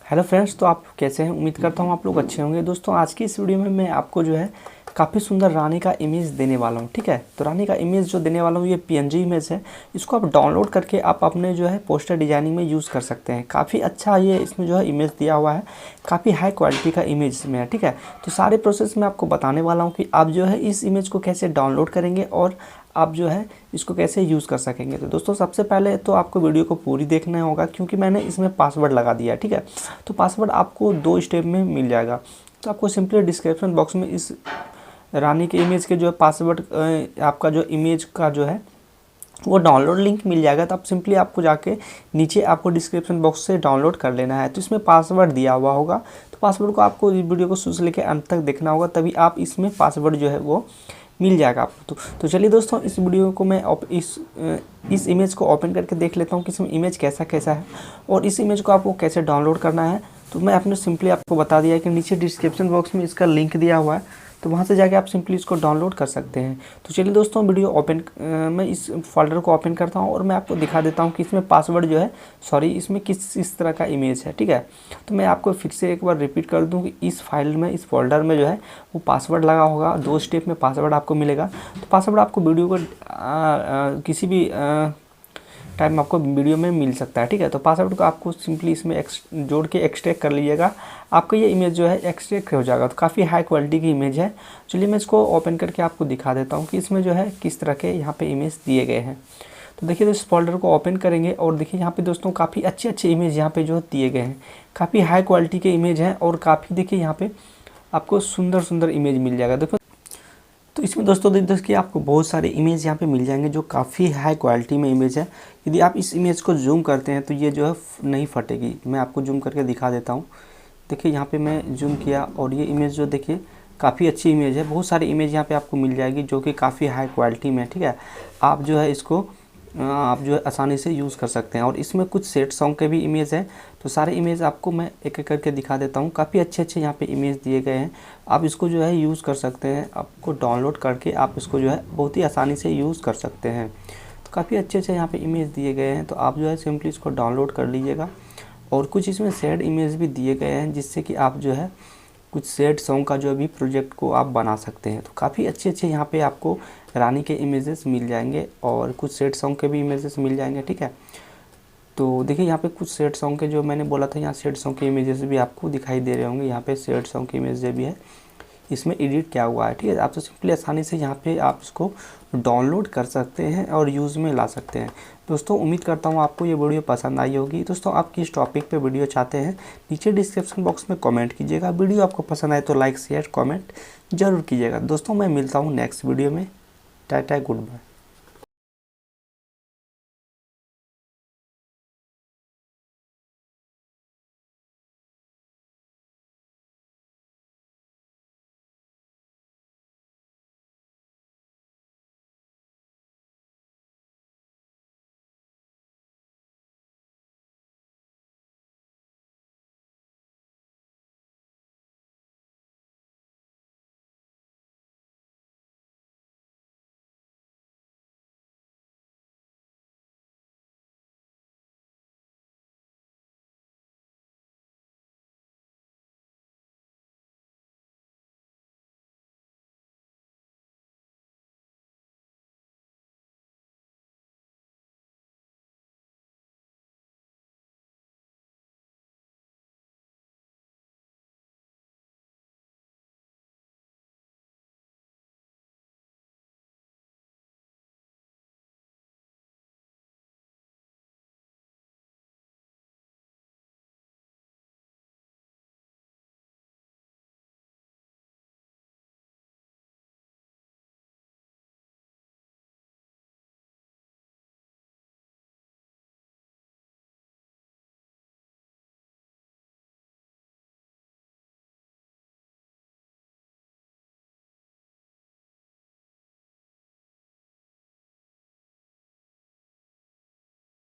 Hello friends, तो आप कैसे हैं। उम्मीद करता हूँ आप लोग अच्छे होंगे। दोस्तों आज की इस वीडियो में मैं आपको जो है काफ़ी सुंदर रानी का इमेज देने वाला हूँ। ठीक है, तो रानी का इमेज जो देने वाला हूँ ये पीएनजी इमेज है। इसको आप डाउनलोड करके आप अपने जो है पोस्टर डिजाइनिंग में यूज़ कर सकते हैं। काफ़ी अच्छा ये इसमें जो है इमेज दिया हुआ है, काफ़ी हाई क्वालिटी का इमेज इसमें है। ठीक है, तो सारे प्रोसेस मैं आपको बताने वाला हूँ कि आप जो है इस इमेज को कैसे डाउनलोड करेंगे और आप जो है इसको कैसे यूज़ कर सकेंगे। तो दोस्तों सबसे पहले तो आपको वीडियो को पूरी देखना होगा, क्योंकि मैंने इसमें पासवर्ड लगा दिया है। ठीक है, तो पासवर्ड आपको 2 स्टेप में मिल जाएगा। तो आपको सिंपली डिस्क्रिप्शन बॉक्स में इस रानी के इमेज के जो है पासवर्ड आपका जो इमेज का जो है वो डाउनलोड लिंक मिल जाएगा। तो आप सिंपली आपको जाके नीचे आपको डिस्क्रिप्शन बॉक्स से डाउनलोड कर लेना है। तो इसमें पासवर्ड दिया हुआ होगा, तो पासवर्ड को आपको इस वीडियो को शुरू से लेकर अंत तक देखना होगा, तभी आप इसमें पासवर्ड जो है वो मिल जाएगा आपको। तो चलिए दोस्तों इस वीडियो को मैं इस इमेज को ओपन करके देख लेता हूँ कि इसमें इमेज कैसा है और इस इमेज को आपको कैसे डाउनलोड करना है। तो मैं आपने सिंपली आपको बता दिया है कि नीचे डिस्क्रिप्शन बॉक्स में इसका लिंक दिया हुआ है, तो वहाँ से जाके आप सिंपली इसको डाउनलोड कर सकते हैं। तो चलिए दोस्तों वीडियो मैं इस फोल्डर को ओपन करता हूँ और मैं आपको दिखा देता हूँ कि इसमें पासवर्ड जो है इसमें किस तरह का इमेज है। ठीक है, तो मैं आपको फिर से एक बार रिपीट कर दूँ कि इस फाइल में इस फोल्डर में जो है वो पासवर्ड लगा होगा। 2 स्टेप में पासवर्ड आपको मिलेगा। तो पासवर्ड आपको वीडियो को किसी भी टाइम आपको वीडियो में मिल सकता है। ठीक है, तो पासवर्ड को आपको सिंपली इसमें जोड़ के एक्सट्रैक्ट कर लीजिएगा। आपका ये इमेज जो है एक्सट्रैक्ट हो जाएगा। तो काफ़ी हाई क्वालिटी की इमेज है। चलिए मैं इसको ओपन करके आपको दिखा देता हूँ कि इसमें जो है किस तरह के यहाँ पे इमेज दिए गए हैं। तो देखिए इस फोल्डर को ओपन करेंगे और देखिए यहाँ पे दोस्तों काफ़ी अच्छे इमेज यहाँ पे जो दिए गए हैं। काफ़ी हाई क्वालिटी के इमेज हैं और काफ़ी देखिए यहाँ पे आपको सुंदर इमेज मिल जाएगा। देखो तो इसमें दोस्तों देखिए आपको बहुत सारे इमेज यहाँ पे मिल जाएंगे जो काफ़ी हाई क्वालिटी में इमेज है। यदि आप इस इमेज को जूम करते हैं तो ये जो है नहीं फटेगी। मैं आपको जूम करके दिखा देता हूँ। देखिए यहाँ पे मैं जूम किया और ये इमेज जो देखिए काफ़ी अच्छी इमेज है। बहुत सारी इमेज यहाँ पे आपको मिल जाएगी जो कि काफ़ी हाई क्वालिटी में। ठीक है, आप जो है इसको आप जो है आसानी से यूज़ कर सकते हैं। और इसमें कुछ सेट सॉन्ग के भी इमेज है, तो सारे इमेज आपको मैं एक एक करके दिखा देता हूँ। काफ़ी अच्छे यहाँ पे इमेज दिए गए हैं। आप इसको जो है यूज़ कर सकते हैं। आपको डाउनलोड करके आप इसको जो है बहुत ही आसानी से यूज़ कर सकते हैं। तो काफ़ी अच्छे यहाँ पे इमेज दिए गए हैं, तो आप जो है सिंपली इसको डाउनलोड कर लीजिएगा। और कुछ इसमें सैड इमेज भी दिए गए हैं जिससे कि आप जो है कुछ सैड सॉन्ग का जो भी प्रोजेक्ट को आप बना सकते हैं। तो काफ़ी अच्छे यहाँ पे आपको रानी के इमेजेस मिल जाएंगे और कुछ सैड सॉन्ग के भी इमेजेस मिल जाएंगे। ठीक है, तो देखिए यहाँ पे कुछ सैड सॉन्ग के जो मैंने बोला था, यहाँ सैड सॉन्ग के इमेजेस भी आपको दिखाई दे रहे होंगे। यहाँ पे सैड सॉन्ग के इमेज भी है, इसमें एडिट किया हुआ है। ठीक है, आप तो सिंपली आसानी से यहाँ पे आप इसको डाउनलोड कर सकते हैं और यूज़ में ला सकते हैं। दोस्तों उम्मीद करता हूँ आपको ये वीडियो पसंद आई होगी। दोस्तों आप किस टॉपिक पे वीडियो चाहते हैं नीचे डिस्क्रिप्शन बॉक्स में कमेंट कीजिएगा। वीडियो आपको पसंद आए तो लाइक शेयर कमेंट जरूर कीजिएगा। दोस्तों मैं मिलता हूँ नेक्स्ट वीडियो में। Tata good bye.